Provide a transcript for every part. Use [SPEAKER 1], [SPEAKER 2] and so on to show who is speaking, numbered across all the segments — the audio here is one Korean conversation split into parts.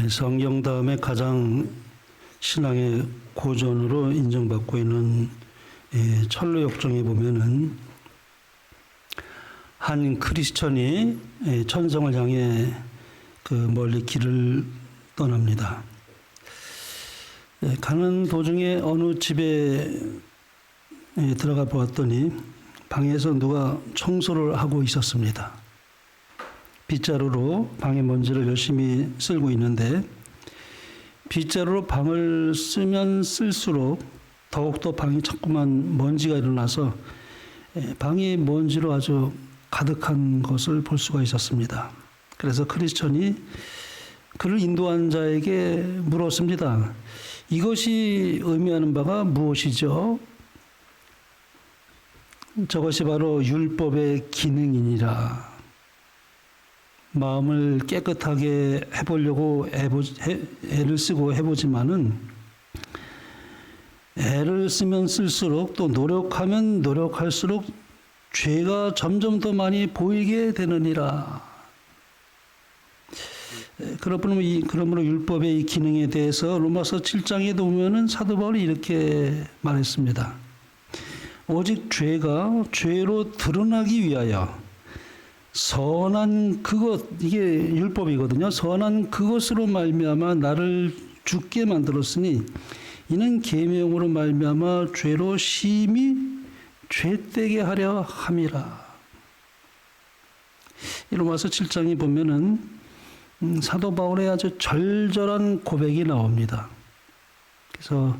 [SPEAKER 1] 성경 다음에 가장 신앙의 고전으로 인정받고 있는 철로역정에 보면은 한 크리스천이 천성을 향해 멀리 길을 떠납니다. 가는 도중에 어느 집에 들어가 보았더니 방에서 누가 청소를 하고 있었습니다. 빗자루로 방의 먼지를 열심히 쓸고 있는데 빗자루로 방을 쓰면 쓸수록 더욱더 방이 자꾸만 먼지가 일어나서 방이 먼지로 아주 가득한 것을 볼 수가 있었습니다. 그래서 크리스천이 그를 인도한 자에게 물었습니다. 이것이 의미하는 바가 무엇이죠? 저것이 바로 율법의 기능이니라. 마음을 깨끗하게 해보려고 애를 쓰고 해보지만은 애를 쓰면 쓸수록 또 노력하면 노력할수록 죄가 점점 더 많이 보이게 되느니라. 그러므로 율법의 이 기능에 대해서 로마서 7장에 보면은 사도 바울이 이렇게 말했습니다. 오직 죄가 죄로 드러나기 위하여 선한 그것, 이게 율법이거든요. 선한 그것으로 말미암아 나를 죽게 만들었으니 이는 계명으로 말미암아 죄로 심히 죄되게 하려 함이라. 이 로마서 7장에 보면은 사도 바울의 아주 절절한 고백이 나옵니다. 그래서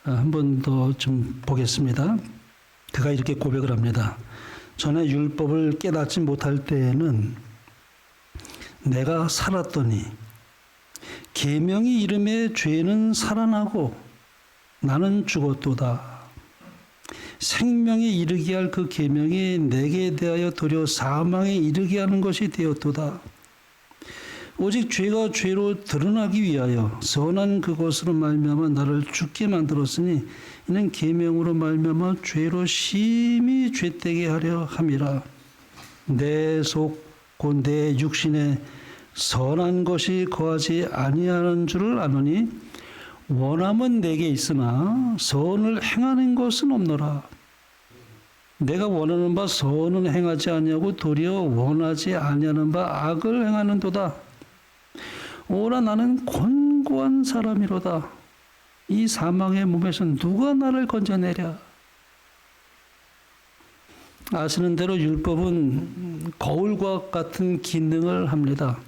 [SPEAKER 1] 한 번 더 좀 보겠습니다. 그가 이렇게 고백을 합니다. 전에 율법을 깨닫지 못할 때에는 내가 살았더니 계명이 이름에 죄는 살아나고 나는 죽었도다. 생명에 이르게 할 그 계명이 내게 대하여 도리어 사망에 이르게 하는 것이 되었도다. 오직 죄가 죄로 드러나기 위하여 선한 그것으로 말미암아 나를 죽게 만들었으니 이는 계명으로 말미암아 죄로 심히 죄되게 하려 함이라. 내 속 곧 내 육신에 선한 것이 거하지 아니하는 줄을 아노니 원함은 내게 있으나 선을 행하는 것은 없노라. 내가 원하는 바 선은 행하지 아니하고 도리어 원하지 아니하는 바 악을 행하는도다. 오라 나는 곤고한 사람이로다. 이 사망의 몸에서 누가 나를 건져내랴. 아시는 대로 율법은 거울과 같은 기능을 합니다.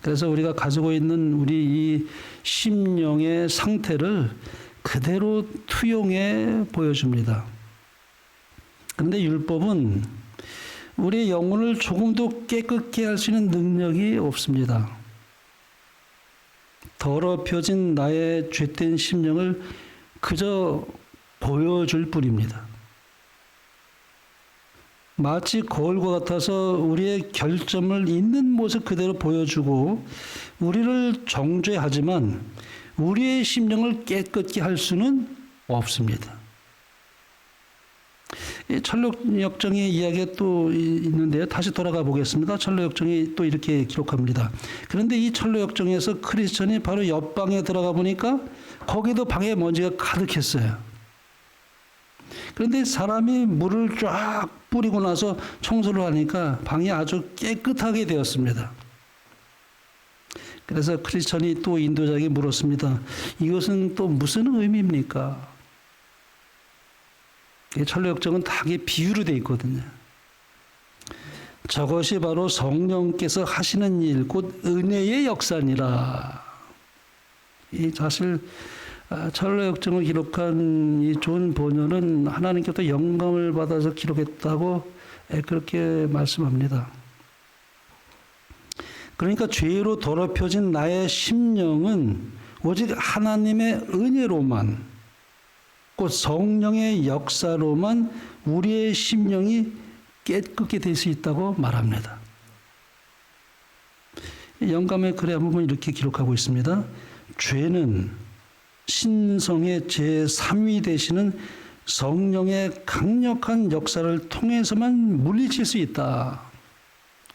[SPEAKER 1] 그래서 우리가 가지고 있는 우리 이 심령의 상태를 그대로 투영해 보여줍니다. 그런데 율법은 우리의 영혼을 조금도 깨끗게 할 수 있는 능력이 없습니다. 더럽혀진 나의 죄된 심령을 그저 보여줄 뿐입니다. 마치 거울과 같아서 우리의 결점을 있는 모습 그대로 보여주고 우리를 정죄하지만 우리의 심령을 깨끗게 할 수는 없습니다. 철로역정의 이야기가 또 있는데요. 다시 돌아가 보겠습니다. 철로역정이 또 이렇게 기록합니다. 그런데 이 철로역정에서 크리스천이 바로 옆방에 들어가 보니까 거기도 방에 먼지가 가득했어요. 그런데 사람이 물을 쫙 뿌리고 나서 청소를 하니까 방이 아주 깨끗하게 되었습니다. 그래서 크리스천이 또 인도자에게 물었습니다. 이것은 또 무슨 의미입니까? 철로역정은 다 비유로 되어 있거든요. 저것이 바로 성령께서 하시는 일, 곧 은혜의 역사니라. 이 사실 철로역정을 기록한 이 존 보녀는 하나님께부터 영감을 받아서 기록했다고 그렇게 말씀합니다. 그러니까 죄로 더럽혀진 나의 심령은 오직 하나님의 은혜로만 곧 성령의 역사로만 우리의 심령이 깨끗게 될 수 있다고 말합니다. 영감의 글에 한번 이렇게 기록하고 있습니다. 죄는 신성의 제3위 되시는 성령의 강력한 역사를 통해서만 물리칠 수 있다.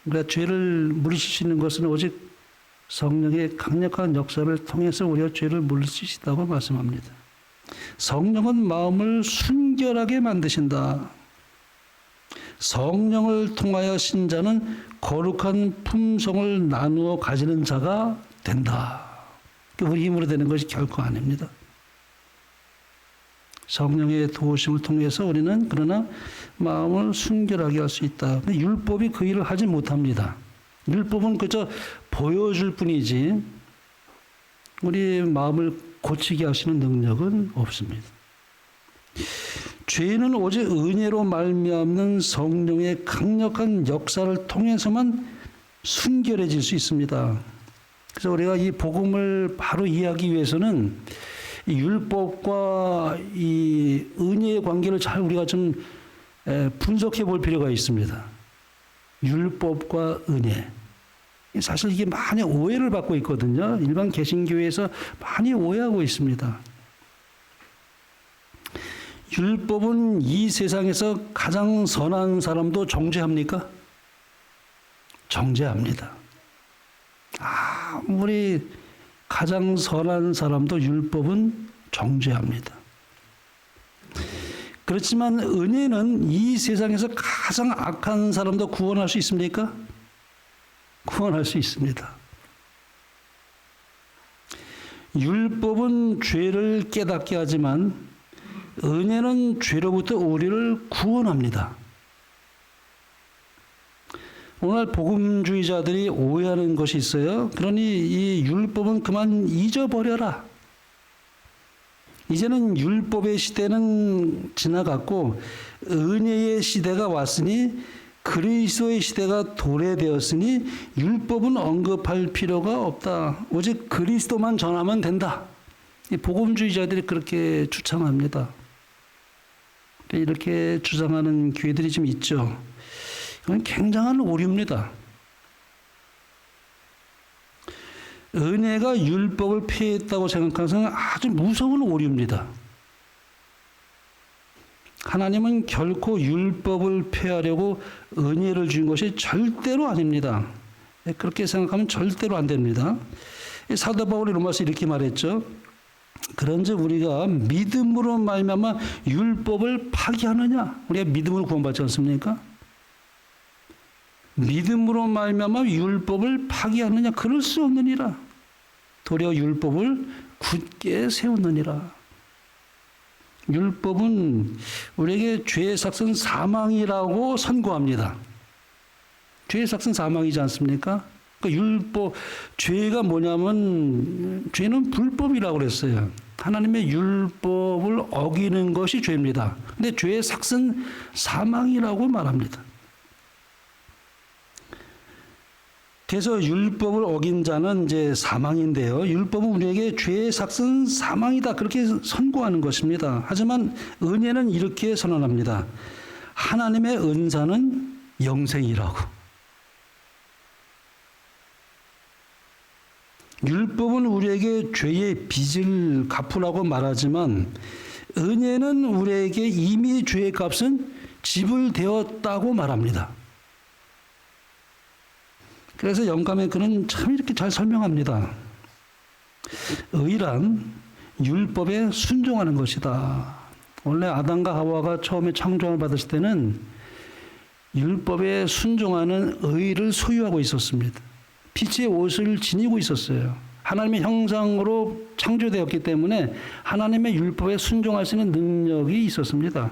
[SPEAKER 1] 그러니까 죄를 물리칠 수 있는 것은 오직 성령의 강력한 역사를 통해서 우리가 죄를 물리치시다고 말씀합니다. 성령은 마음을 순결하게 만드신다. 성령을 통하여 신자는 거룩한 품성을 나누어 가지는 자가 된다. 우리 힘으로 되는 것이 결코 아닙니다. 성령의 도우심을 통해서 우리는 그러나 마음을 순결하게 할 수 있다. 근데 율법이 그 일을 하지 못합니다. 율법은 그저 보여줄 뿐이지 우리 마음을 고치게 하시는 능력은 없습니다. 죄는 오직 은혜로 말미암는 성령의 강력한 역사를 통해서만 순결해질 수 있습니다. 그래서 우리가 이 복음을 바로 이해하기 위해서는 이 율법과 이 은혜의 관계를 잘 우리가 좀 분석해 볼 필요가 있습니다. 율법과 은혜. 사실 이게 많이 오해를 받고 있거든요. 일반 개신교회에서 많이 오해하고 있습니다. 율법은 이 세상에서 가장 선한 사람도 정죄합니까? 정죄합니다. 아무리 가장 선한 사람도 율법은 정죄합니다. 그렇지만 은혜는 이 세상에서 가장 악한 사람도 구원할 수 있습니까? 구원할 수 있습니다. 율법은 죄를 깨닫게 하지만 은혜는 죄로부터 우리를 구원합니다. 오늘 복음주의자들이 오해하는 것이 있어요. 그러니 이 율법은 그만 잊어버려라. 이제는 율법의 시대는 지나갔고 은혜의 시대가 왔으니 그리스도의 시대가 도래되었으니 율법은 언급할 필요가 없다. 오직 그리스도만 전하면 된다. 이 복음주의자들이 그렇게 주장합니다. 이렇게 주장하는 교회들이 좀 있죠. 이건 굉장한 오류입니다. 은혜가 율법을 폐했다고 생각하는 것은 아주 무서운 오류입니다. 하나님은 결코 율법을 폐하려고 은혜를 준 것이 절대로 아닙니다. 그렇게 생각하면 절대로 안 됩니다. 사도 바울이 로마서 이렇게 말했죠. 그런즉 우리가 믿음으로 말미암아 율법을 파기하느냐? 우리가 믿음으로 구원받지 않습니까? 믿음으로 말미암아 율법을 파기하느냐? 그럴 수 없느니라. 도리어 율법을 굳게 세우느니라. 율법은 우리에게 죄의 삭은 사망이라고 선고합니다. 죄의 삭은 사망이지 않습니까? 그러니까 율법, 죄가 뭐냐면 죄는 불법이라고 그랬어요. 하나님의 율법을 어기는 것이 죄입니다. 근데 죄의 삭은 사망이라고 말합니다. 그래서 율법을 어긴 자는 이제 사망인데요. 율법은 우리에게 죄의 삭은 사망이다. 그렇게 선고하는 것입니다. 하지만 은혜는 이렇게 선언합니다. 하나님의 은사는 영생이라고. 율법은 우리에게 죄의 빚을 갚으라고 말하지만 은혜는 우리에게 이미 죄의 값은 지불되었다고 말합니다. 그래서 영감의 글은 참 이렇게 잘 설명합니다. 의란 율법에 순종하는 것이다. 원래 아담과 하와가 처음에 창조함을 받았을 때는 율법에 순종하는 의를 소유하고 있었습니다. 빛의 옷을 지니고 있었어요. 하나님의 형상으로 창조되었기 때문에 하나님의 율법에 순종할 수 있는 능력이 있었습니다.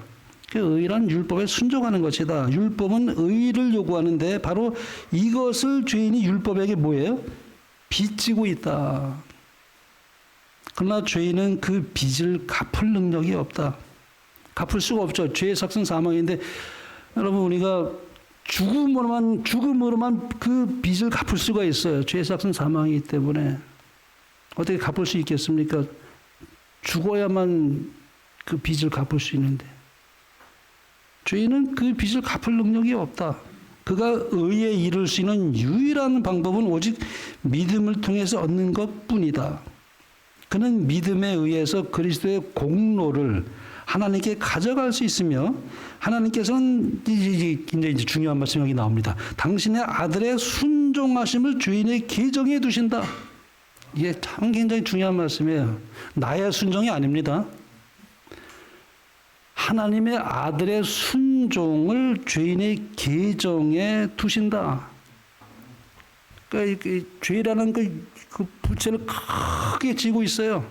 [SPEAKER 1] 그 의란 율법에 순종하는 것이다. 율법은 의를 요구하는데 바로 이것을 죄인이 율법에게 뭐예요? 빚지고 있다. 그러나 죄인은 그 빚을 갚을 능력이 없다. 갚을 수가 없죠. 죄의 삭은 사망인데 여러분 우리가 죽음으로만 그 빚을 갚을 수가 있어요. 죄의 삭은 사망이기 때문에 어떻게 갚을 수 있겠습니까? 죽어야만 그 빚을 갚을 수 있는데 죄인은 그 빚을 갚을 능력이 없다. 그가 의에 이를 수 있는 유일한 방법은 오직 믿음을 통해서 얻는 것뿐이다. 그는 믿음에 의해서 그리스도의 공로를 하나님께 가져갈 수 있으며 하나님께서는 이제 중요한 말씀이 여기 나옵니다. 당신의 아들의 순종하심을 주인의 계정에 두신다. 이게 참 굉장히 중요한 말씀이에요. 나의 순종이 아닙니다. 하나님의 아들의 순종을 죄인의 계정에 두신다. 그러니까 죄라는 그 부채를 크게 지고 있어요.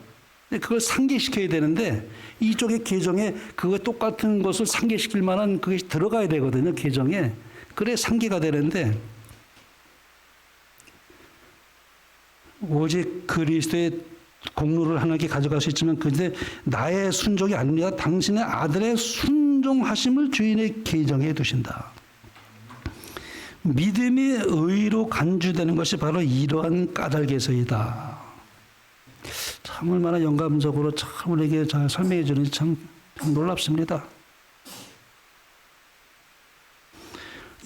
[SPEAKER 1] 그걸 상기시켜야 되는데 이쪽의 계정에 그거 똑같은 것을 상기시킬 만한 그게 들어가야 되거든요. 계정에. 그래 상기가 되는데 오직 그리스도의 공로를 하나님께 가져갈 수 있지만 그런데 나의 순종이 아닙니다. 당신의 아들의 순종하심을 주인의 계정에 두신다. 믿음이 의로 간주되는 것이 바로 이러한 까닭에서이다. 참 얼마나 영감적으로 참 우리에게 잘 설명해 주는지 참 놀랍습니다.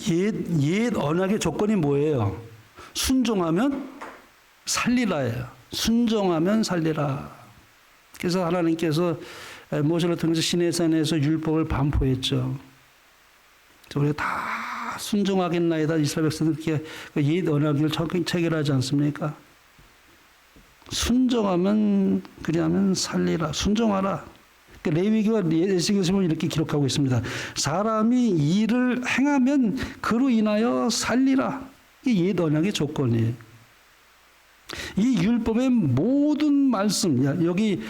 [SPEAKER 1] 옛 언약의 조건이 뭐예요? 순종하면 살리라예요. 순종하면 살리라. 그래서 하나님께서 모세를 통해서 시내산에서 율법을 반포했죠. 우리가 다 순종하겠나이다. 이스라엘 백성들께 옛 언약을 체결하지 않습니까? 순종하면 그리하면 살리라. 순종하라. 레위기와 에스겔서에 보면 이렇게 기록하고 있습니다. 사람이 일을 행하면 그로 인하여 살리라. 이게 옛 언약의 조건이에요. 이 율법의 모든 말씀, 여기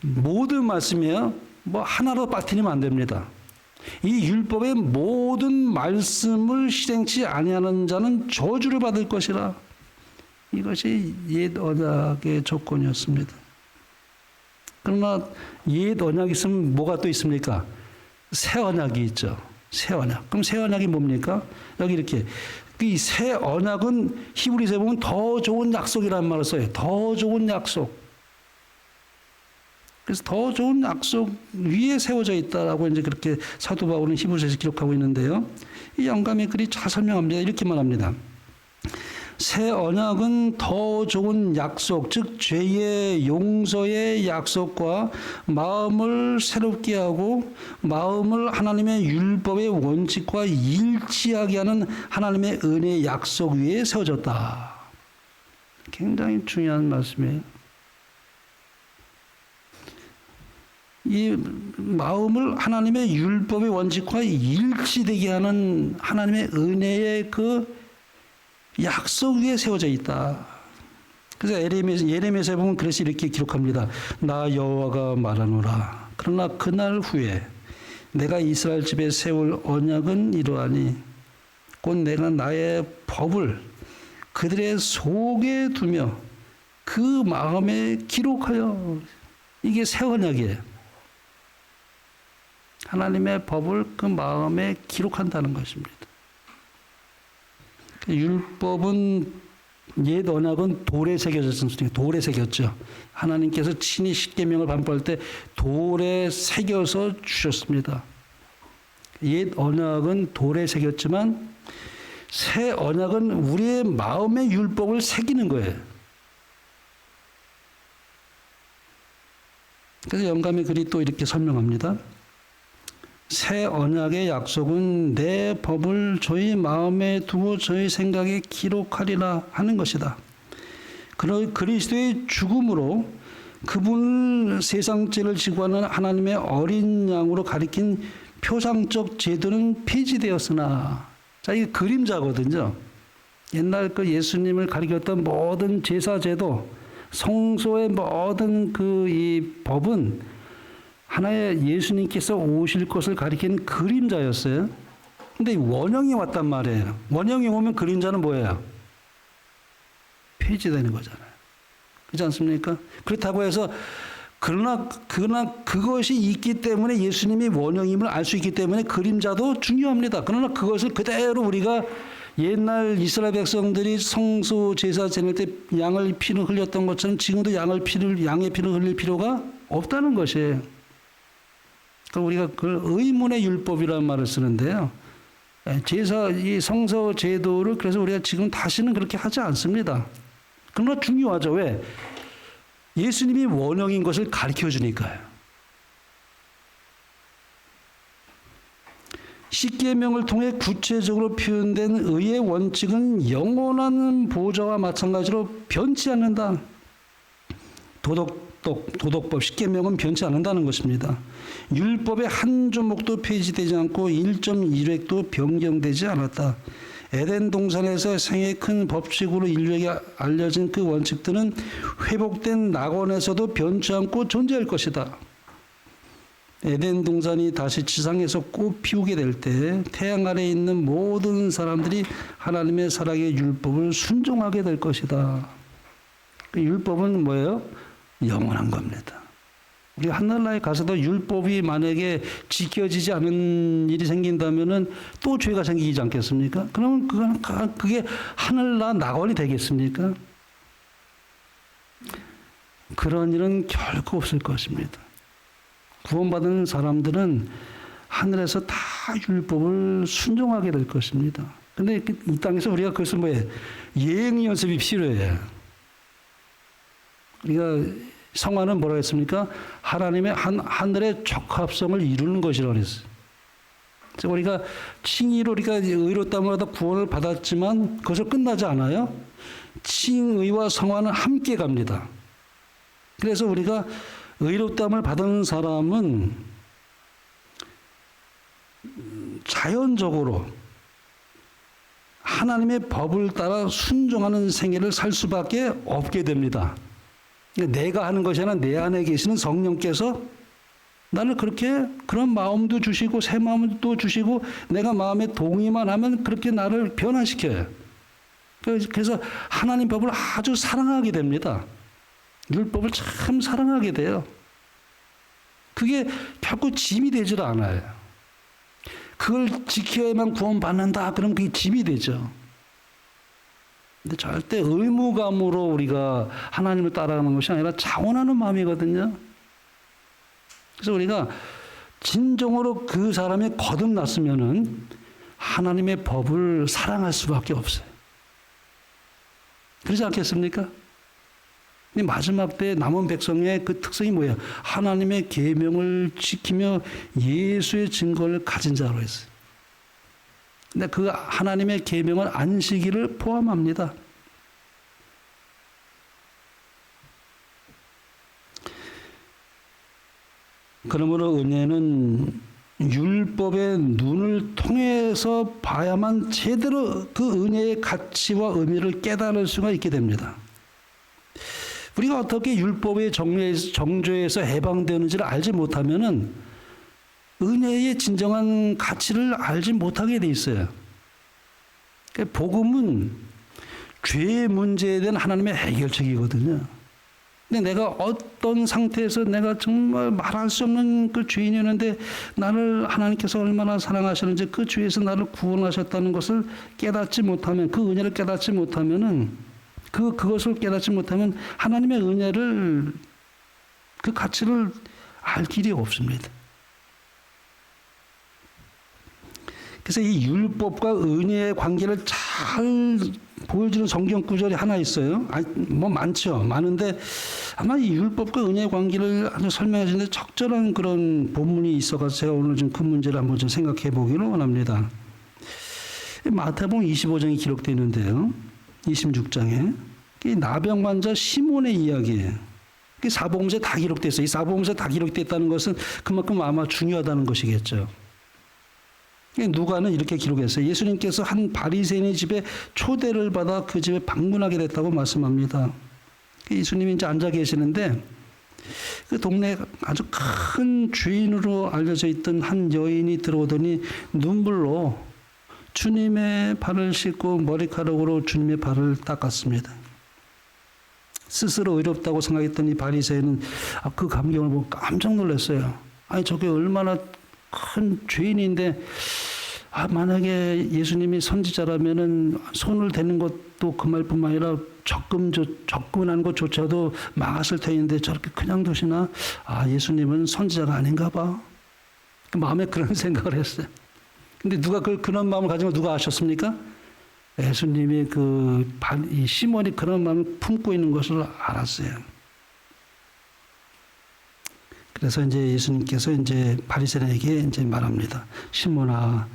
[SPEAKER 1] 모든 말씀이에요. 뭐 하나로 빠뜨리면 안 됩니다. 이 율법의 모든 말씀을 실행치 아니하는 자는 저주를 받을 것이라. 이것이 옛 언약의 조건이었습니다. 그러나 옛 언약이 있으면 뭐가 또 있습니까? 새 언약이 있죠. 새 언약. 그럼 새 언약이 뭡니까? 여기 이렇게 이 새 언약은 히브리서에 보면 더 좋은 약속이라는 말을 써요. 더 좋은 약속. 그래서 더 좋은 약속 위에 세워져 있다라고 이제 그렇게 사도 바울은 히브리서에서 기록하고 있는데요. 이 영감의 글이 잘 설명합니다. 이렇게 말합니다. 새 언약은 더 좋은 약속, 즉 죄의 용서의 약속과 마음을 새롭게 하고 마음을 하나님의 율법의 원칙과 일치하게 하는 하나님의 은혜의 약속 위에 세워졌다. 굉장히 중요한 말씀이에요. 이 마음을 하나님의 율법의 원칙과 일치되게 하는 하나님의 은혜의 그 약속 위에 세워져 있다. 그래서 예레미야서에 보면 그래서 이렇게 기록합니다. 나 여호와가 말하노라. 그러나 그날 후에 내가 이스라엘 집에 세울 언약은 이러하니 곧 내가 나의 법을 그들의 속에 두며 그 마음에 기록하여. 이게 새 언약이에요. 하나님의 법을 그 마음에 기록한다는 것입니다. 율법은 옛 언약은 돌에 새겨졌습니다. 돌에 새겼죠. 하나님께서 친히 십계명을 반포할 때 돌에 새겨서 주셨습니다. 옛 언약은 돌에 새겼지만 새 언약은 우리의 마음의 율법을 새기는 거예요. 그래서 영감의 글이 또 이렇게 설명합니다. 새 언약의 약속은 내 법을 저희 마음에 두고 저희 생각에 기록하리라 하는 것이다. 그리스도의 죽음으로 그분을 세상 죄를 지고 하는 하나님의 어린 양으로 가리킨 표상적 제도는 폐지되었으나, 자, 이게 그림자거든요. 옛날 그 예수님을 가리켰던 모든 제사 제도, 성소의 모든 이 법은 하나의 예수님께서 오실 것을 가리킨 그림자였어요. 근데 원형이 왔단 말이에요. 원형이 오면 그림자는 뭐예요? 폐지되는 거잖아요. 그렇지 않습니까? 그렇다고 해서 그러나 그것이 있기 때문에 예수님이 원형임을 알 수 있기 때문에 그림자도 중요합니다. 그러나 그것을 그대로 우리가 옛날 이스라엘 백성들이 성소 제사 지낼 때 양의 피를 흘렸던 것처럼 지금도 양의 피를 흘릴 필요가 없다는 것이에요. 우리가 그걸 의문의 율법이라는 말을 쓰는데요. 이 성서 제도를 그래서 우리가 지금 다시는 그렇게 하지 않습니다. 그러나 중요하죠. 왜? 예수님이 원형인 것을 가르쳐 주니까요. 십계명을 통해 구체적으로 표현된 의의 원칙은 영원한 보좌와 마찬가지로 변치 않는다. 도덕법 십계명은 변치 않는다는 것입니다. 율법의 한 조목도 폐지되지 않고 1.1획도 변경되지 않았다. 에덴 동산에서 생애 큰 법칙으로 인류에게 알려진 그 원칙들은 회복된 낙원에서도 변치 않고 존재할 것이다. 에덴 동산이 다시 지상에서 꽃 피우게 될 때 태양 아래에 있는 모든 사람들이 하나님의 사랑의 율법을 순종하게 될 것이다. 그 율법은 뭐예요? 영원한 겁니다. 우리 하늘나라에 가서도 율법이 만약에 지켜지지 않은 일이 생긴다면은 또 죄가 생기지 않겠습니까? 그러면 그게 하늘나라 낙원이 되겠습니까? 그런 일은 결코 없을 것입니다. 구원받은 사람들은 하늘에서 다 율법을 순종하게 될 것입니다. 근데 이 땅에서 우리가 그것을 뭐예요? 예행 연습이 필요해요. 우리가 성화는 뭐라고 했습니까? 하나님의 하늘의 적합성을 이루는 것이라고 했어요. 그래서 우리가 칭의로 우리가 의롭다함으로 구원을 받았지만 그것을 끝나지 않아요. 칭의와 성화는 함께 갑니다. 그래서 우리가 의롭다함을 받은 사람은 자연적으로 하나님의 법을 따라 순종하는 생애를 살 수밖에 없게 됩니다. 내가 하는 것이 아니라 내 안에 계시는 성령께서 나를 그렇게 그런 마음도 주시고 새 마음도 주시고 내가 마음에 동의만 하면 그렇게 나를 변화시켜요. 그래서 하나님 법을 아주 사랑하게 됩니다. 율법을 참 사랑하게 돼요. 그게 결코 짐이 되질 않아요. 그걸 지켜야만 구원받는다. 그럼 그게 짐이 되죠. 근데 절대 의무감으로 우리가 하나님을 따라가는 것이 아니라 자원하는 마음이거든요. 그래서 우리가 진정으로 그 사람이 거듭났으면은 하나님의 법을 사랑할 수밖에 없어요. 그렇지 않겠습니까? 근데 마지막 때 남은 백성의 그 특성이 뭐예요? 하나님의 계명을 지키며 예수의 증거를 가진 자로 했어요. 근데 그 하나님의 계명은 안식일을 포함합니다. 그러므로 은혜는 율법의 눈을 통해서 봐야만 제대로 그 은혜의 가치와 의미를 깨달을 수가 있게 됩니다. 우리가 어떻게 율법의 정죄에서 해방되는지를 알지 못하면은 은혜의 진정한 가치를 알지 못하게 돼 있어요. 복음은 죄의 문제에 대한 하나님의 해결책이거든요. 근데 내가 어떤 상태에서 내가 정말 말할 수 없는 그 죄인이었는데 나를 하나님께서 얼마나 사랑하시는지 그 죄에서 나를 구원하셨다는 것을 깨닫지 못하면 그 은혜를 깨닫지 못하면은 그것을 깨닫지 못하면 하나님의 은혜를 그 가치를 알 길이 없습니다. 그래서 이 율법과 은혜의 관계를 잘 보여주는 성경 구절이 하나 있어요. 뭐 많죠. 많은데 아마 이 율법과 은혜의 관계를 아주 설명하시는데 적절한 그런 본문이 있어서 제가 오늘 좀 그 문제를 한번 좀 생각해 보기를 원합니다. 마태복음 25장이 기록되어 있는데요. 26장에 이 나병 환자 시몬의 이야기예요. 사복음서에 다 기록되어 있어요. 이 사복음서에 다 기록됐다는 것은 그만큼 아마 중요하다는 것이겠죠. 누가는 이렇게 기록했어요. 예수님께서 한 바리새인의 집에 초대를 받아 그 집에 방문하게 됐다고 말씀합니다. 예수님이 이제 앉아 계시는데 그 동네에 아주 큰 죄인으로 알려져 있던 한 여인이 들어오더니 눈물로 주님의 발을 씻고 머리카락으로 주님의 발을 닦았습니다. 스스로 의롭다고 생각했던 이 바리새인은 그 감격을 보고 깜짝 놀랐어요. 아니 저게 얼마나 큰 죄인인데 만약에 예수님이 선지자라면은 손을 대는 것도 그 말뿐만 아니라 접근하는 것조차도 막았을 터인데 저렇게 그냥 두시나? 예수님은 선지자가 아닌가 봐. 그 마음에 그런 생각을 했어요. 근데 누가 그런 마음을 가지고 누가 아셨습니까? 예수님이 이 시몬이 그런 마음을 품고 있는 것을 알았어요. 그래서 이제 예수님께서 이제 바리새인에게 이제 말합니다. 시몬아,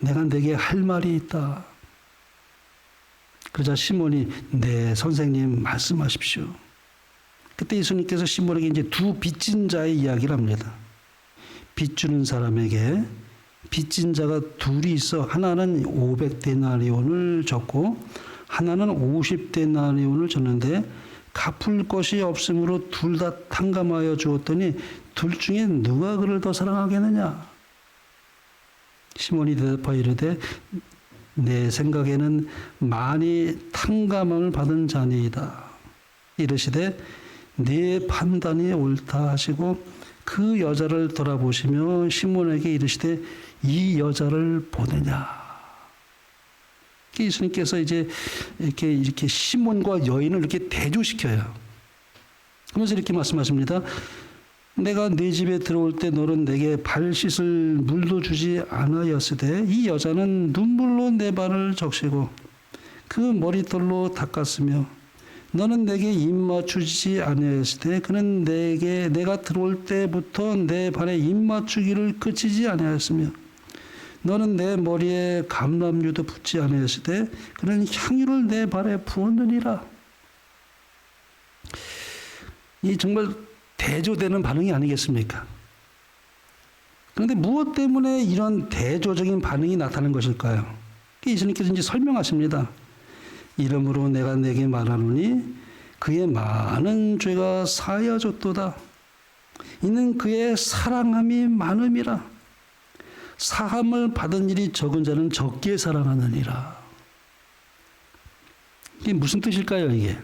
[SPEAKER 1] 내가 네게 할 말이 있다. 그러자 시몬이 네 선생님 말씀하십시오. 그때 예수님께서 시몬에게 이제 두 빚진 자의 이야기를 합니다. 빚 주는 사람에게 빚진 자가 둘이 있어 하나는 500데나리온을 줬고 하나는 50데나리온을 줬는데 갚을 것이 없으므로 둘 다 탕감하여 주었더니 둘 중에 누가 그를 더 사랑하겠느냐? 시몬이 대답하여 이르되 내 생각에는 많이 탕감을 받은 자니이다. 이르시되 네 판단이 옳다 하시고 그 여자를 돌아보시며 시몬에게 이르시되 이 여자를 보느냐. 예수님께서 이제 이렇게 시몬과 여인을 이렇게 대조시켜요. 그러면서 이렇게 말씀하십니다. 내가 네 집에 들어올 때 너는 내게 발 씻을 물도 주지 않았으되 이 여자는 눈물로 내 발을 적시고 그 머리털로 닦았으며 너는 내게 입 맞추지 아니하였으되 그는 내가 들어올 때부터 내 발에 입 맞추기를 그치지 아니하였으며 너는 내 머리에 감람유도 붓지 아니하였으되 그는 향유를 내 발에 부었느니라. 이 정말 대조되는 반응이 아니겠습니까? 그런데 무엇 때문에 이런 대조적인 반응이 나타나는 것일까요? 예수님께서 이제 설명하십니다. 이러므로 내가 내게 말하노니 그의 많은 죄가 사하여졌도다. 이는 그의 사랑함이 많음이라. 사함을 받은 일이 적은 자는 적게 사랑하느니라. 이게 무슨 뜻일까요, 이게?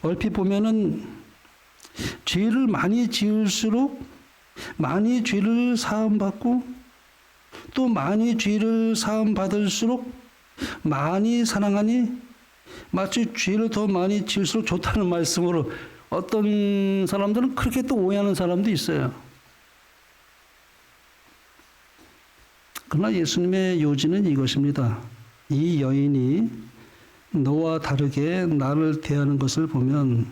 [SPEAKER 1] 얼핏 보면은 죄를 많이 지을수록 많이 죄를 사함받고 또 많이 죄를 사함받을수록 많이 사랑하니 마치 죄를 더 많이 지을수록 좋다는 말씀으로 어떤 사람들은 그렇게 또 오해하는 사람도 있어요. 그러나 예수님의 요지는 이것입니다. 이 여인이 너와 다르게 나를 대하는 것을 보면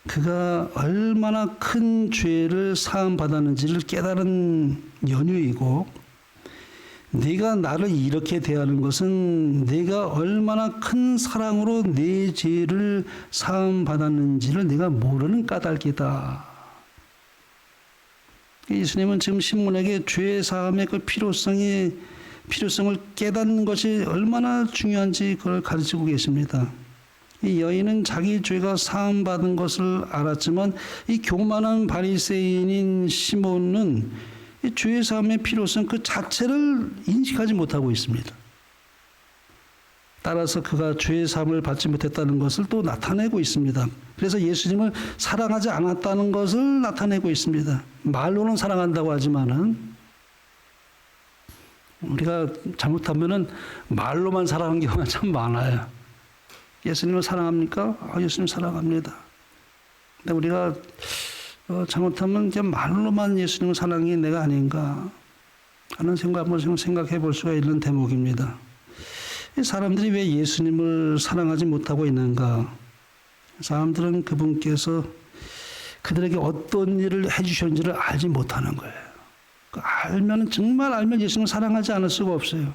[SPEAKER 1] 그가 얼마나 큰 죄를 사함받았는지를 깨달은 연유이고 네가 나를 이렇게 대하는 것은 네가 얼마나 큰 사랑으로 네 죄를 사함받았는지를 네가 모르는 까닭이다. 예수님은 지금 시몬에게 죄 사함의 그 필요성을 깨닫는 것이 얼마나 중요한지 그걸 가르치고 계십니다. 이 여인은 자기 죄가 사함받은 것을 알았지만 이 교만한 바리새인인 시몬은 이 죄 사함의 필요성 그 자체를 인식하지 못하고 있습니다. 따라서 그가 죄 사함을 받지 못했다는 것을 또 나타내고 있습니다. 그래서 예수님을 사랑하지 않았다는 것을 나타내고 있습니다. 말로는 사랑한다고 하지만은 우리가 잘못하면은 말로만 사랑하는 경우가 참 많아요. 예수님을 사랑합니까? 예수님 사랑합니다. 근데 우리가 잘못하면 이제 말로만 예수님을 사랑이 내가 아닌가 하는 생각 한번 생각해 볼 수가 있는 대목입니다. 사람들이 왜 예수님을 사랑하지 못하고 있는가? 사람들은 그분께서 그들에게 어떤 일을 해주셨는지를 알지 못하는 거예요. 정말 알면 예수님을 사랑하지 않을 수가 없어요.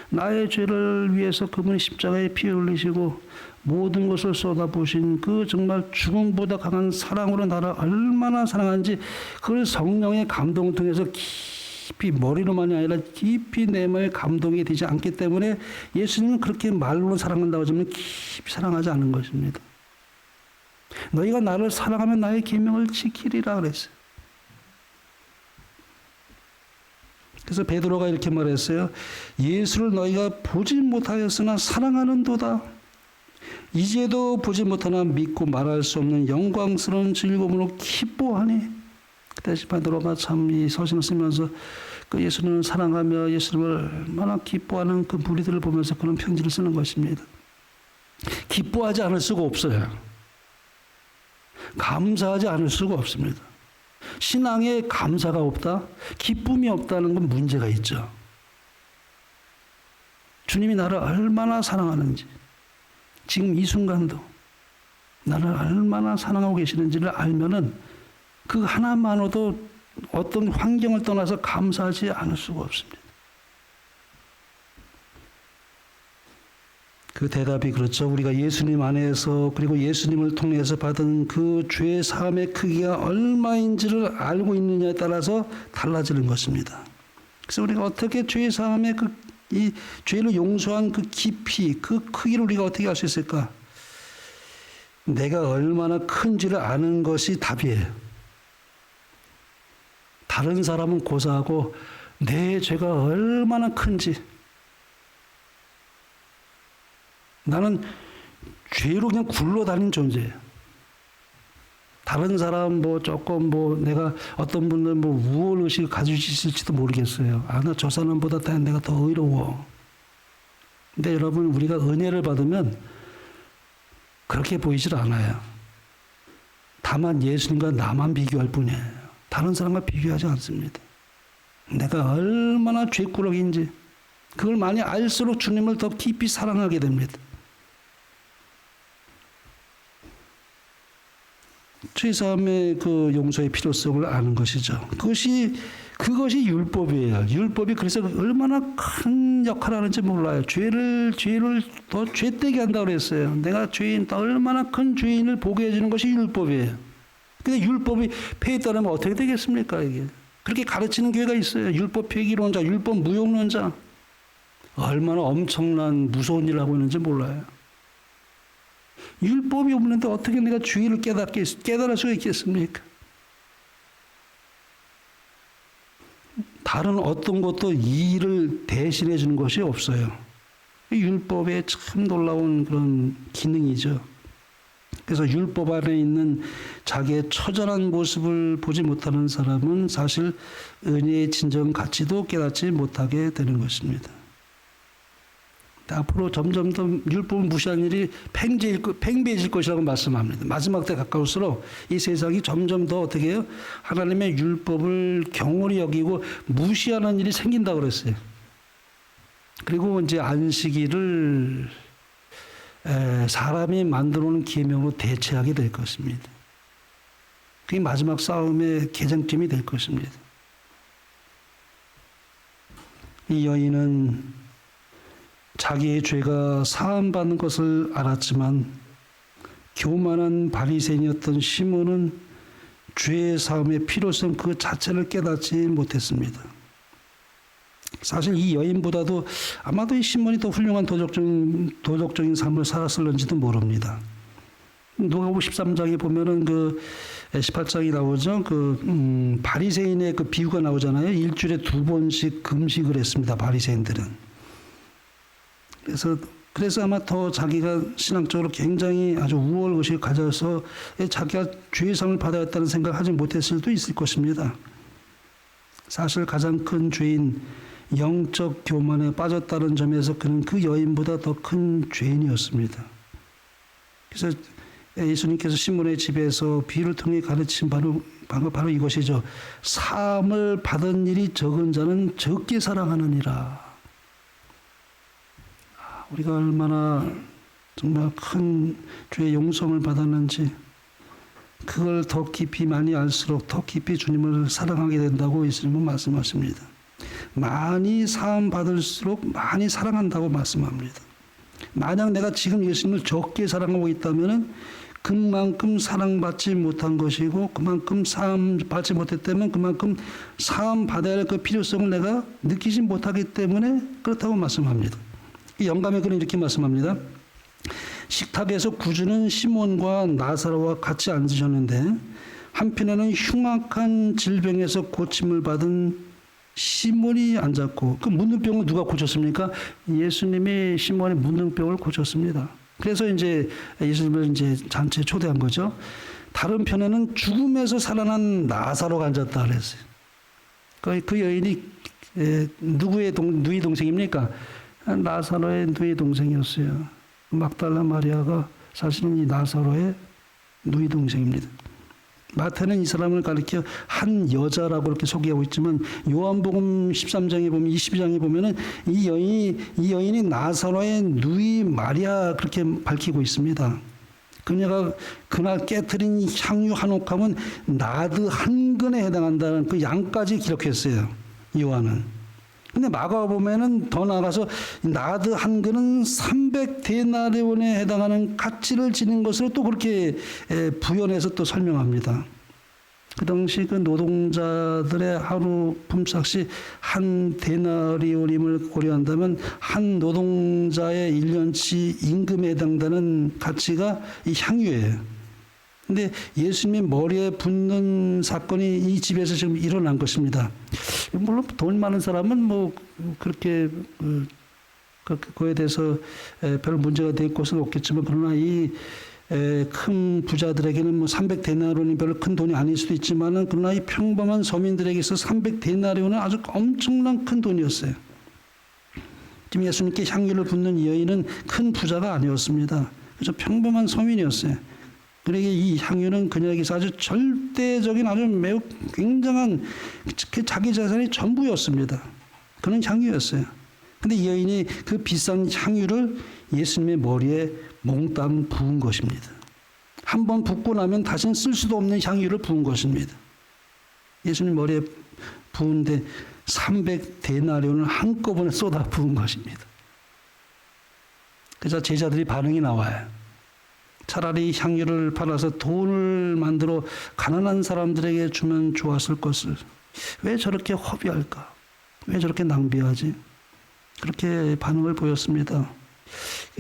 [SPEAKER 1] 나의 죄를 위해서 그분이 십자가에 피 흘리시고 모든 것을 쏟아부으신 그 정말 죽음보다 강한 사랑으로 나를 얼마나 사랑하는지 그걸 성령의 감동을 통해서 깊이 머리로만이 아니라 깊이 내 마음에 감동이 되지 않기 때문에 예수님은 그렇게 말로 사랑한다고 하지만 깊이 사랑하지 않는 것입니다. 너희가 나를 사랑하면 나의 계명을 지키리라 그랬어요. 그래서 베드로가 이렇게 말했어요. 예수를 너희가 보지 못하였으나 사랑하는도다. 이제도 보지 못하나 믿고 말할 수 없는 영광스러운 즐거움으로 기뻐하니. 그때 베드로가 참 이 서신을 쓰면서 그 예수님을 사랑하며 예수님을 얼마나 기뻐하는 그 무리들을 보면서 그런 편지를 쓰는 것입니다. 기뻐하지 않을 수가 없어요. 감사하지 않을 수가 없습니다. 신앙에 감사가 없다, 기쁨이 없다는 건 문제가 있죠. 주님이 나를 얼마나 사랑하는지, 지금 이 순간도 나를 얼마나 사랑하고 계시는지를 알면은 그 하나만으로도 어떤 환경을 떠나서 감사하지 않을 수가 없습니다. 그 대답이 그렇죠. 우리가 예수님 안에서 그리고 예수님을 통해서 받은 그 죄 사함의 크기가 얼마인지를 알고 있느냐에 따라서 달라지는 것입니다. 그래서 우리가 어떻게 죄 사함의 이 죄를 용서한 그 깊이, 그 크기를 우리가 어떻게 알 수 있을까? 내가 얼마나 큰지를 아는 것이 답이에요. 다른 사람은 고사하고 내 죄가 얼마나 큰지, 나는 죄로 그냥 굴러다닌 존재예요. 다른 사람 조금 내가 어떤 분들 우월 의식을 가지실지도 모르겠어요. 나 저 사람보다 내가 더 의로워. 근데 여러분, 우리가 은혜를 받으면 그렇게 보이질 않아요. 다만 예수님과 나만 비교할 뿐이에요. 다른 사람과 비교하지 않습니다. 내가 얼마나 죄꾸러기인지 그걸 많이 알수록 주님을 더 깊이 사랑하게 됩니다. 죄사함의 그 용서의 필요성을 아는 것이죠. 그것이 율법이에요. 율법이 그래서 얼마나 큰 역할을 하는지 몰라요. 죄를 더 죄되게 한다고 그랬어요. 내가 얼마나 큰 죄인을 보게 해주는 것이 율법이에요. 근데 율법이 폐했다면 어떻게 되겠습니까, 이게? 그렇게 가르치는 교회가 있어요. 율법 폐기론자, 율법 무용론자. 얼마나 엄청난 무서운 일을 하고 있는지 몰라요. 율법이 없는데 어떻게 내가 죄를 깨달을 수가 있겠습니까? 다른 어떤 것도 이 일을 대신해 주는 것이 없어요. 율법의 참 놀라운 그런 기능이죠. 그래서 율법 안에 있는 자기의 처절한 모습을 보지 못하는 사람은 사실 은혜의 진정 가치도 깨닫지 못하게 되는 것입니다. 앞으로 점점 더 율법을 무시한 일이 팽배해질 것이라고 말씀합니다. 마지막 때 가까울수록 이 세상이 점점 더 어떻게 해요? 하나님의 율법을 경홀히 여기고 무시하는 일이 생긴다고 그랬어요. 그리고 이제 안식일을 사람이 만들어 놓은 계명으로 대체하게 될 것입니다. 그게 마지막 싸움의 개정점이 될 것입니다. 이 여인은 자기의 죄가 사함받는 것을 알았지만 교만한 바리새인이었던 시몬은 죄의 사함의 필요성 그 자체를 깨닫지 못했습니다. 사실 이 여인보다도 아마도 이 시몬이 더 훌륭한 도덕적인 삶을 살았을는지도 모릅니다. 누가복음 13장에 보면은 18장이 나오죠. 바리새인의 그 비유가 나오잖아요. 일주일에 2번씩 금식을 했습니다. 바리새인들은. 그래서 아마 더 자기가 신앙적으로 굉장히 아주 우월 의식을 가져서 자기가 죄의 상을 받아야 했다는 생각을 하지 못했을 수도 있을 것입니다. 사실 가장 큰 죄인 영적 교만에 빠졌다는 점에서 그는 그 여인보다 더 큰 죄인이었습니다. 그래서 예수님께서 시몬의 집에서 비유를 통해 가르친 바로 이것이죠. 사함을 받은 일이 적은 자는 적게 사랑하느니라. 우리가 얼마나 정말 큰 죄의 용서를 받았는지 그걸 더 깊이 많이 알수록 더 깊이 주님을 사랑하게 된다고 예수님은 말씀하십니다. 많이 사함 받을수록 많이 사랑한다고 말씀합니다. 만약 내가 지금 예수님을 적게 사랑하고 있다면 그만큼 사랑받지 못한 것이고 그만큼 사함 받지 못했다면 그만큼 사함 받아야 할 그 필요성을 내가 느끼지 못하기 때문에 그렇다고 말씀합니다. 영감의 글은 이렇게 말씀합니다. 식탁에서 구주는 시몬과 나사로와 같이 앉으셨는데 한편에는 흉악한 질병에서 고침을 받은 시몬이 앉았고 그 문둥병을 누가 고쳤습니까? 예수님이 시몬의 문둥병을 고쳤습니다. 그래서 이제 예수님을 잔치에 초대한 거죠. 다른 편에는 죽음에서 살아난 나사로가 앉았다 그랬어요. 그 여인이 누구의 누이 동생입니까? 나사로의 누이 동생이었어요. 막달라 마리아가 사실은 이 나사로의 누이 동생입니다. 마태는 이 사람을 가리켜 한 여자라고 이렇게 소개하고 있지만 요한복음 13장에 보면 22장에 보면은 이 여인이 나사로의 누이 마리아 그렇게 밝히고 있습니다. 그녀가 그날 깨트린 향유 한 옥합은 나드 한 인근에 해당한다는 그 양까지 기록했어요. 요한은. 근데 마가복음에는 더 나아가서 나드 한 근은 300데나리온에 해당하는 가치를 지닌 것으로 또 그렇게 부연해서 또 설명합니다. 그 당시 그 노동자들의 하루 품삯이 한 데나리온임을 고려한다면 한 노동자의 1년치 임금에 해당되는 가치가 이 향유예요. 근데 예수님의 머리에 붓는 사건이 이 집에서 지금 일어난 것입니다. 물론 돈 많은 사람은 뭐 그렇게 그거에 대해서 별 문제가 될 것은 없겠지만, 그러나 이 큰 부자들에게는 뭐 300데나리온이 별로 큰 돈이 아닐 수도 있지만은, 그러나 이 평범한 서민들에게 있어 300데나리온은 아주 엄청난 큰 돈이었어요. 지금 예수님께 향유를 붓는 이 여인은 큰 부자가 아니었습니다. 그저 평범한 서민이었어요. 그러기에 이 향유는 그녀에게서 아주 절대적인, 아주 매우 굉장한 그 자기 재산이 전부였습니다. 그런 향유였어요. 근데 이 여인이 그 비싼 향유를 예수님의 머리에 몽땅 부은 것입니다. 한번 붓고 나면 다시는 쓸 수도 없는 향유를 부은 것입니다. 예수님 머리에 부은데 300데나리온을 한꺼번에 쏟아 부은 것입니다. 그래서 제자들이 반응이 나와요. 차라리 향유를 팔아서 돈을 만들어 가난한 사람들에게 주면 좋았을 것을 왜 저렇게 허비할까? 왜 저렇게 낭비하지? 그렇게 반응을 보였습니다.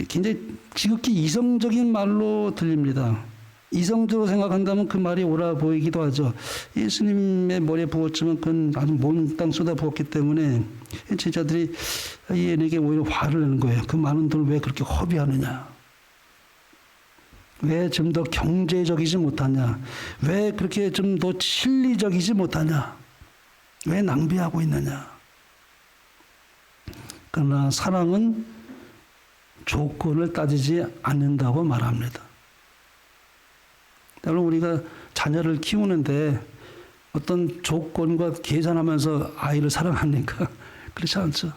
[SPEAKER 1] 굉장히 지극히 이성적인 말로 들립니다. 이성적으로 생각한다면 그 말이 옳아 보이기도 하죠. 예수님의 머리에 부었지만 그건 아주 몽땅 쏟아 부었기 때문에 제자들이 얘네에게 오히려 화를 내는 거예요. 그 많은 돈을 왜 그렇게 허비하느냐? 왜 좀 더 경제적이지 못하냐? 왜 그렇게 좀 더 실리적이지 못하냐? 왜 낭비하고 있느냐? 그러나 사랑은 조건을 따지지 않는다고 말합니다. 여러분, 우리가 자녀를 키우는데 어떤 조건과 계산하면서 아이를 사랑합니까? 그렇지 않죠.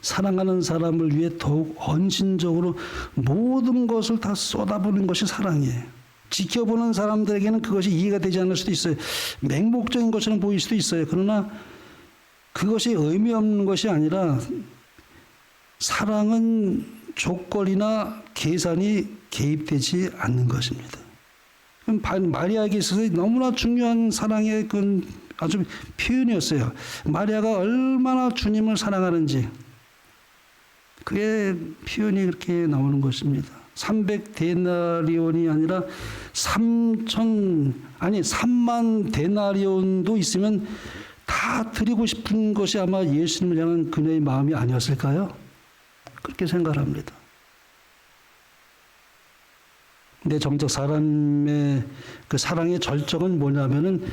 [SPEAKER 1] 사랑하는 사람을 위해 더욱 헌신적으로 모든 것을 다 쏟아부는 것이 사랑이에요. 지켜보는 사람들에게는 그것이 이해가 되지 않을 수도 있어요. 맹목적인 것처럼 보일 수도 있어요. 그러나 그것이 의미 없는 것이 아니라 사랑은 조건이나 계산이 개입되지 않는 것입니다. 마리아에게 있어서 너무나 중요한 사랑의 그 아주 표현이었어요. 마리아가 얼마나 주님을 사랑하는지 그의 표현이 그렇게 나오는 것입니다. 300데나리온이 아니라 3만 데나리온도 있으면 다 드리고 싶은 것이 아마 예수님을 향한 그녀의 마음이 아니었을까요? 그렇게 생각합니다. 근데 정작 사람의 그 사랑의 절정은 뭐냐면은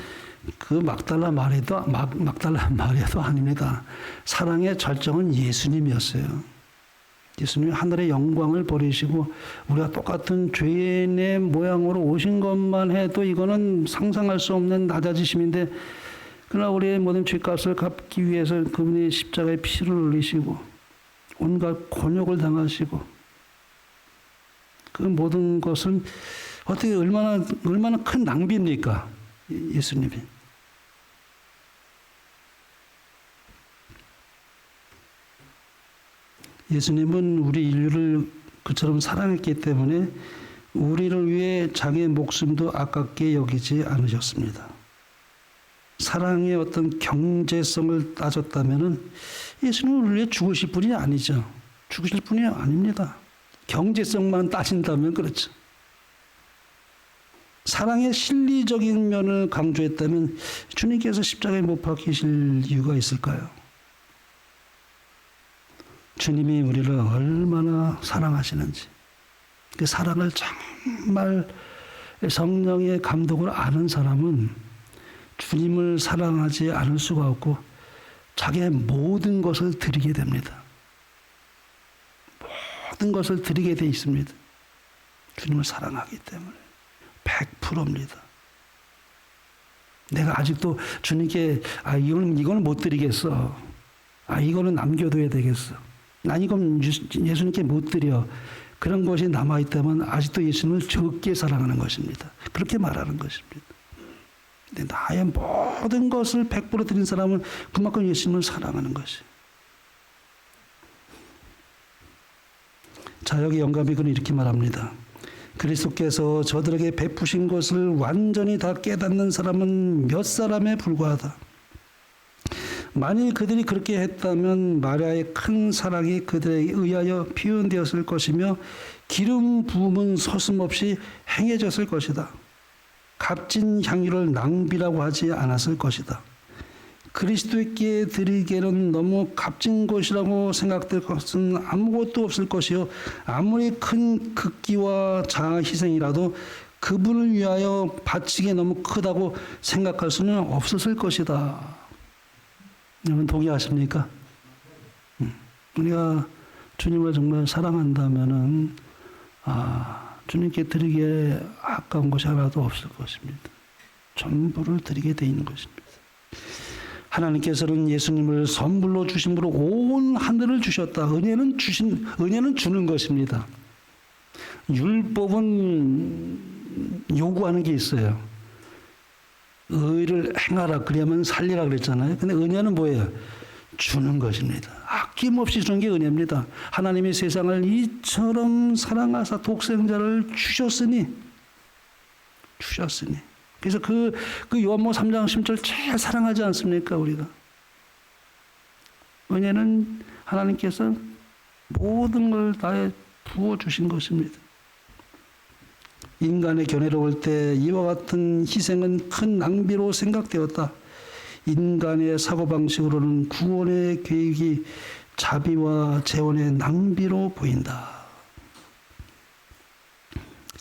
[SPEAKER 1] 그 막달라 마리아도 아닙니다. 사랑의 절정은 예수님이었어요. 예수님이 하늘의 영광을 버리시고 우리가 똑같은 죄인의 모양으로 오신 것만 해도 이거는 상상할 수 없는 낮아지심인데, 그러나 우리의 모든 죄값을 갚기 위해서 그분이 십자가에 피를 흘리시고 온갖 곤욕을 당하시고 그 모든 것은 어떻게 얼마나 큰 낭비입니까? 예수님이. 예수님은 우리 인류를 그처럼 사랑했기 때문에 우리를 위해 자기의 목숨도 아깝게 여기지 않으셨습니다. 사랑의 어떤 경제성을 따졌다면은 예수님은 우리를 위해 죽으실 분이 아니죠. 죽으실 분이 아닙니다. 경제성만 따진다면 그렇죠. 사랑의 실리적인 면을 강조했다면 주님께서 십자가에 못 박히실 이유가 있을까요? 주님이 우리를 얼마나 사랑하시는지, 그 사랑을 정말 성령의 감독을 아는 사람은 주님을 사랑하지 않을 수가 없고 자기의 모든 것을 드리게 됩니다. 모든 것을 드리게 돼 있습니다. 주님을 사랑하기 때문에 100%입니다. 내가 아직도 주님께 이거는 못 드리겠어. 이거는 남겨둬야 되겠어. 난 이건 예수님께 못 드려. 그런 것이 남아있다면 아직도 예수님을 적게 사랑하는 것입니다. 그렇게 말하는 것입니다. 근데 나의 모든 것을 100% 드린 사람은 그만큼 예수님을 사랑하는 것이에요. 자, 여기 영감이 그는 이렇게 말합니다. 그리스도께서 저들에게 베푸신 것을 완전히 다 깨닫는 사람은 몇 사람에 불과하다. 만일 그들이 그렇게 했다면 마리아의 큰 사랑이 그들에게 의하여 표현되었을 것이며 기름 부음은 서슴없이 행해졌을 것이다. 값진 향유를 낭비라고 하지 않았을 것이다. 그리스도께 드리기에는 너무 값진 것이라고 생각될 것은 아무것도 없을 것이요 아무리 큰 극기와 자아 희생이라도 그분을 위하여 바치기 너무 크다고 생각할 수는 없었을 것이다. 여러분 동의하십니까? 우리가 주님을 정말 사랑한다면은 주님께 드리기에 아까운 것이 하나도 없을 것입니다. 전부를 드리게 돼 있는 것입니다. 하나님께서는 예수님을 선물로 주심으로 온 하늘을 주셨다. 은혜는 주는 것입니다. 율법은 요구하는 게 있어요. 의를 행하라 그러면 살리라 그랬잖아요. 근데 은혜는 뭐예요? 주는 것입니다. 아낌없이 주는 게 은혜입니다. 하나님이 세상을 이처럼 사랑하사 독생자를 주셨으니 그래서 그 요한복음 3장 10절 제일 사랑하지 않습니까, 우리가? 은혜는 하나님께서 모든 걸 다 부어주신 것입니다. 인간의 견해로울 때 이와 같은 희생은 큰 낭비로 생각되었다. 인간의 사고방식으로는 구원의 계획이 자비와 재원의 낭비로 보인다.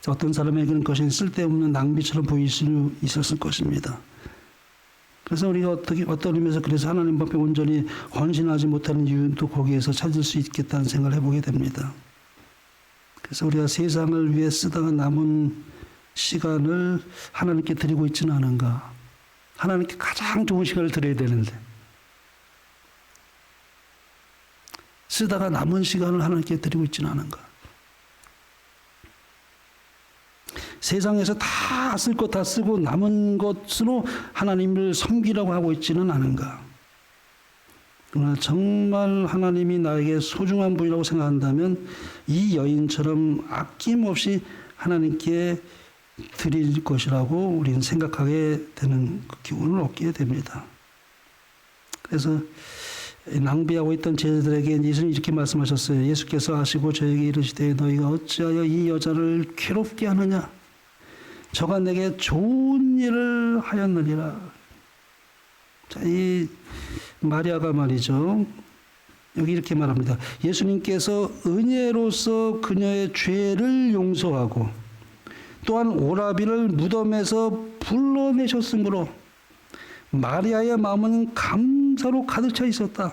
[SPEAKER 1] 어떤 사람에게는 그것이 쓸데없는 낭비처럼 보일 수 있었을 것입니다. 그래서 우리가 어떤 의미에서 그래서 하나님 앞에 온전히 헌신하지 못하는 이유도 거기에서 찾을 수 있겠다는 생각을 해보게 됩니다. 그래서 우리가 세상을 위해 쓰다가 남은 시간을 하나님께 드리고 있지는 않은가. 하나님께 가장 좋은 시간을 드려야 되는데 쓰다가 남은 시간을 하나님께 드리고 있지는 않은가. 세상에서 다 쓸 것 다 쓰고 남은 것으로 하나님을 섬기라고 하고 있지는 않은가. 그러나 정말 하나님이 나에게 소중한 분이라고 생각한다면 이 여인처럼 아낌없이 하나님께 드릴 것이라고 우리는 생각하게 되는 그 기운을 얻게 됩니다. 그래서 낭비하고 있던 제자들에게 예수님이 이렇게 말씀하셨어요. 예수께서 하시고 저에게 이르시되 너희가 어찌하여 이 여자를 괴롭게 하느냐. 저가 내게 좋은 일을 하였느니라. 자, 이 마리아가 말이죠. 여기 이렇게 말합니다. 예수님께서 은혜로서 그녀의 죄를 용서하고 또한 오라비를 무덤에서 불러내셨으므로 마리아의 마음은 감사로 가득 차 있었다.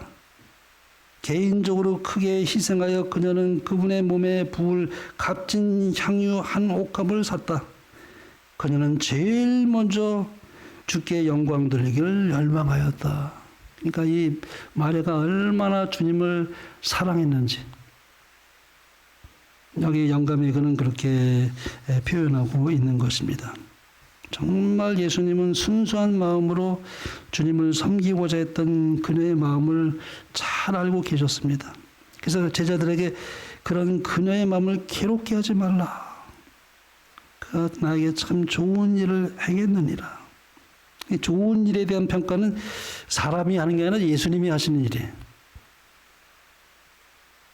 [SPEAKER 1] 개인적으로 크게 희생하여 그녀는 그분의 몸에 부을 값진 향유 한 옥합을 샀다. 그녀는 제일 먼저 주께 영광 돌리기를 열망하였다. 그러니까 이 마리아가 얼마나 주님을 사랑했는지 여기 영감이 그는 그렇게 표현하고 있는 것입니다. 정말 예수님은 순수한 마음으로 주님을 섬기고자 했던 그녀의 마음을 잘 알고 계셨습니다. 그래서 제자들에게 그런 그녀의 마음을 괴롭게 하지 말라. 그가 나에게 참 좋은 일을 행했느니라. 좋은 일에 대한 평가는 사람이 하는 게 아니라 예수님이 하시는 일이에요.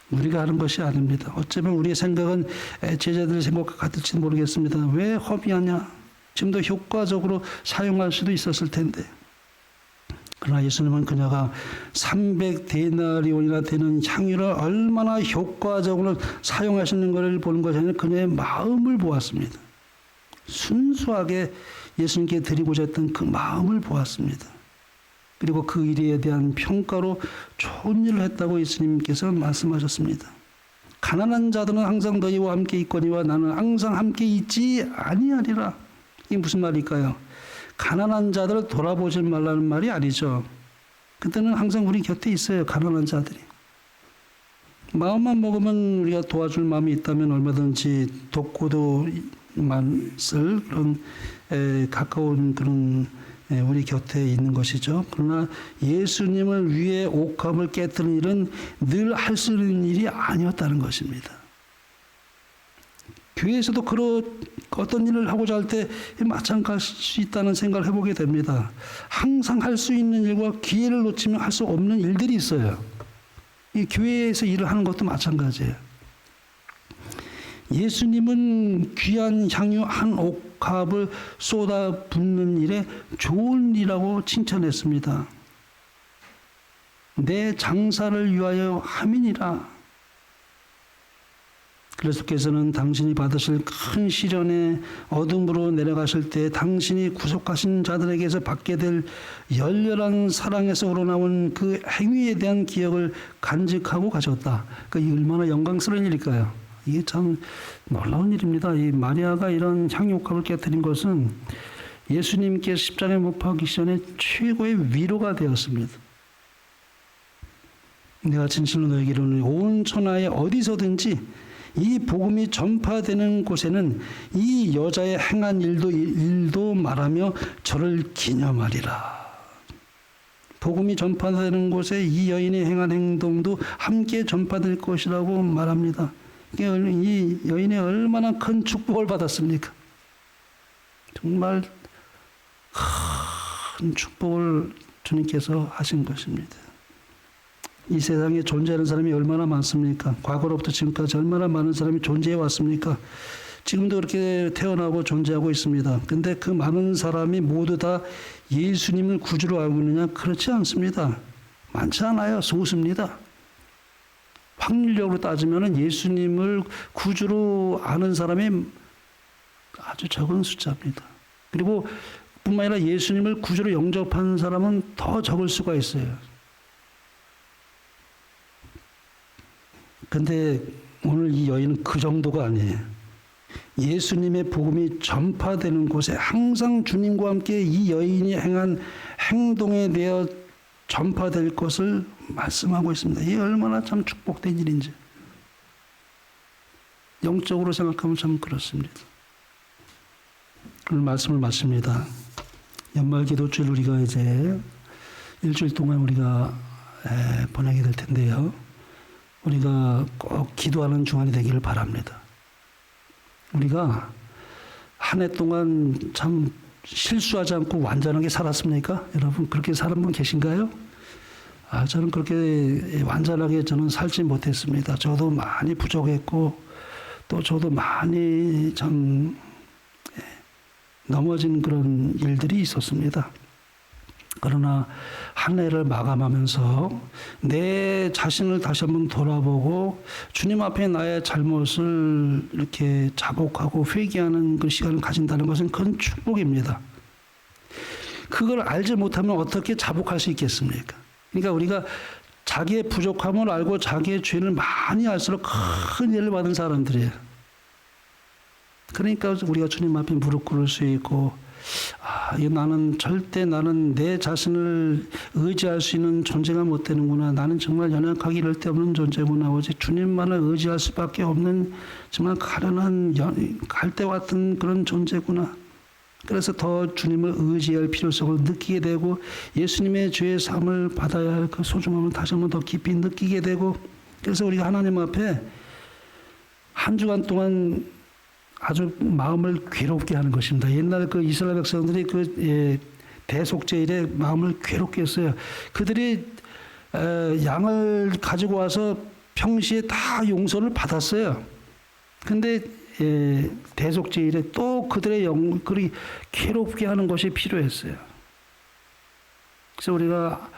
[SPEAKER 1] 우리가 하는 것이 아닙니다. 어쩌면 우리의 생각은 제자들의 생각과 같을지 모르겠습니다. 왜 허비하냐? 좀 더 효과적으로 사용할 수도 있었을 텐데. 그러나 예수님은 그녀가 300데나리온이나 되는 향유를 얼마나 효과적으로 사용하시는 것을 보는 것이 아니라 그녀의 마음을 보았습니다. 순수하게 예수님께 드리고자 했던 그 마음을 보았습니다. 그리고 그 일에 대한 평가로 좋은 일을 했다고 예수님께서 말씀하셨습니다. 가난한 자들은 항상 너희와 함께 있거니와 나는 항상 함께 있지 아니하리라. 이게 무슨 말일까요? 가난한 자들을 돌아보지 말라는 말이 아니죠. 그때는 항상 우리 곁에 있어요. 가난한 자들이. 마음만 먹으면 우리가 도와줄 마음이 있다면 얼마든지 돕고도 만쓸 그런 가까운 그런 우리 곁에 있는 것이죠. 그러나 예수님을 위해 옥합을 깨뜨리는 일은 늘 할 수 있는 일이 아니었다는 것입니다. 교회에서도 어떤 일을 하고자 할 때 마찬가지일 수 있다는 생각을 해보게 됩니다. 항상 할 수 있는 일과 기회를 놓치면 할 수 없는 일들이 있어요. 이 교회에서 일을 하는 것도 마찬가지예요. 예수님은 귀한 향유 한 옥합을 쏟아붓는 일에 좋은 일이라고 칭찬했습니다. 내 장사를 위하여 함이니라. 그리스도께서는 당신이 받으실 큰 시련의 어둠으로 내려가실 때 당신이 구속하신 자들에게서 받게 될 열렬한 사랑에서 우러나온 그 행위에 대한 기억을 간직하고 가셨다. 그러니까 얼마나 영광스러운 일일까요? 이게 참 놀라운 일입니다. 이 마리아가 이런 향유옥합을 깨뜨린 것은 예수님께서 십자가에 못 박히기 전에 최고의 위로가 되었습니다. 내가 진실로 너에게 이르노니 온 천하에 어디서든지 이 복음이 전파되는 곳에는 이 여자의 행한 일도 말하며 저를 기념하리라. 복음이 전파되는 곳에 이 여인의 행한 행동도 함께 전파될 것이라고 말합니다. 이 여인이 얼마나 큰 축복을 받았습니까? 정말 큰 축복을 주님께서 하신 것입니다. 이 세상에 존재하는 사람이 얼마나 많습니까? 과거로부터 지금까지 얼마나 많은 사람이 존재해 왔습니까? 지금도 그렇게 태어나고 존재하고 있습니다. 근데 그 많은 사람이 모두 다 예수님을 구주로 알고 있느냐? 그렇지 않습니다. 많지 않아요. 소수입니다. 확률적으로 따지면 예수님을 구주로 아는 사람이 아주 적은 숫자입니다. 그리고 뿐만 아니라 예수님을 구주로 영접하는 사람은 더 적을 수가 있어요. 근데 오늘 이 여인은 그 정도가 아니에요. 예수님의 복음이 전파되는 곳에 항상 주님과 함께 이 여인이 행한 행동에 대해 전파될 것을 말씀하고 있습니다. 이게 얼마나 참 축복된 일인지. 영적으로 생각하면 참 그렇습니다. 오늘 말씀을 마칩니다. 연말 기도주일 우리가 이제 일주일 동안 우리가 보내게 될 텐데요. 우리가 꼭 기도하는 주간이 되기를 바랍니다. 우리가 한 해 동안 참 실수하지 않고 완전하게 살았습니까? 여러분 그렇게 사는 분 계신가요? 저는 그렇게 완전하게 저는 살지 못했습니다. 저도 많이 부족했고 또 저도 많이 참 넘어진 그런 일들이 있었습니다. 그러나 한 해를 마감하면서 내 자신을 다시 한번 돌아보고 주님 앞에 나의 잘못을 이렇게 자복하고 회개하는 그 시간을 가진다는 것은 큰 축복입니다. 그걸 알지 못하면 어떻게 자복할 수 있겠습니까? 그러니까 우리가 자기의 부족함을 알고 자기의 죄를 많이 알수록 큰 일을 받은 사람들이에요. 그러니까 우리가 주님 앞에 무릎 꿇을 수 있고 나는 내 자신을 의지할 수 있는 존재가 못 되는구나. 나는 정말 연약하기 이를 데 없는 존재구나. 오직 주님만을 의지할 수밖에 없는 정말 가련한 갈대와 같은 그런 존재구나. 그래서 더 주님을 의지할 필요성을 느끼게 되고 예수님의 죄의 삶을 받아야 할 그 소중함을 다시 한번 더 깊이 느끼게 되고 그래서 우리가 하나님 앞에 한 주간 동안 아주 마음을 괴롭게 하는 것입니다. 옛날 그 이스라엘 백성들이 대속죄일에 마음을 괴롭게 했어요. 그들이 양을 가지고 와서 평시에 다 용서를 받았어요. 근데 대속죄일에 또 그들의 영을 괴롭게 하는 것이 필요했어요. 그래서 우리가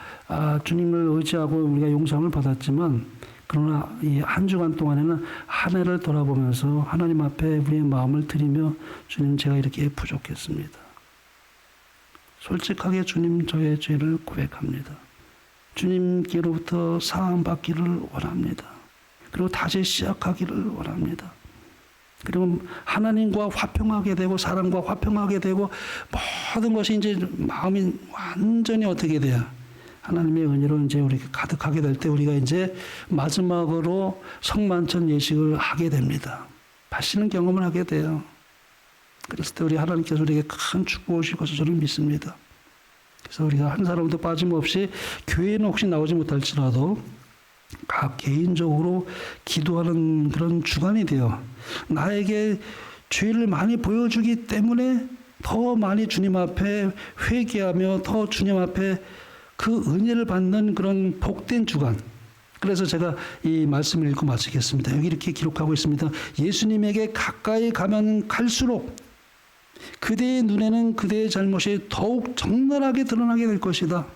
[SPEAKER 1] 주님을 의지하고 우리가 용서를 받았지만 그러나 이 한 주간 동안에는 한 해를 돌아보면서 하나님 앞에 우리의 마음을 드리며 주님 제가 이렇게 부족했습니다. 솔직하게 주님 저의 죄를 고백합니다. 주님께로부터 사함받기를 원합니다. 그리고 다시 시작하기를 원합니다. 그리고 하나님과 화평하게 되고 사람과 화평하게 되고 모든 것이 이제 마음이 완전히 어떻게 돼요? 하나님의 은혜로 이제 우리가 가득하게 될 때 우리가 이제 마지막으로 성만찬 예식을 하게 됩니다. 다시는 경험을 하게 돼요. 그랬을 때 우리 하나님께서 우리에게 큰 축복을 주실 것을 저는 믿습니다. 그래서 우리가 한 사람도 빠짐없이 교회는 혹시 나오지 못할지라도 각 개인적으로 기도하는 그런 주간이 되어 나에게 죄를 많이 보여주기 때문에 더 많이 주님 앞에 회개하며 더 주님 앞에 그 은혜를 받는 그런 복된 주간. 그래서 제가 이 말씀을 읽고 마치겠습니다. 여기 이렇게 기록하고 있습니다. 예수님에게 가까이 가면 갈수록 그대의 눈에는 그대의 잘못이 더욱 적나라하게 드러나게 될 것이다.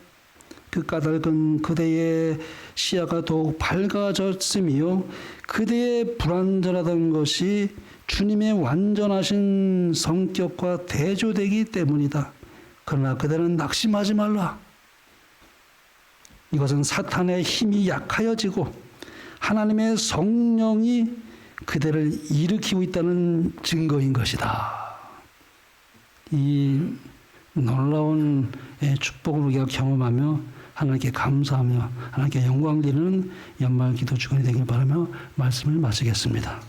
[SPEAKER 1] 그 까닭은 그대의 시야가 더욱 밝아졌으며 그대의 불완전하던 것이 주님의 완전하신 성격과 대조되기 때문이다. 그러나 그대는 낙심하지 말라. 이것은 사탄의 힘이 약하여지고 하나님의 성령이 그대를 일으키고 있다는 증거인 것이다. 이 놀라운 축복을 우리가 경험하며 하나님께 감사하며 하나님께 영광 드리는 연말 기도 주간이 되길 바라며 말씀을 마치겠습니다.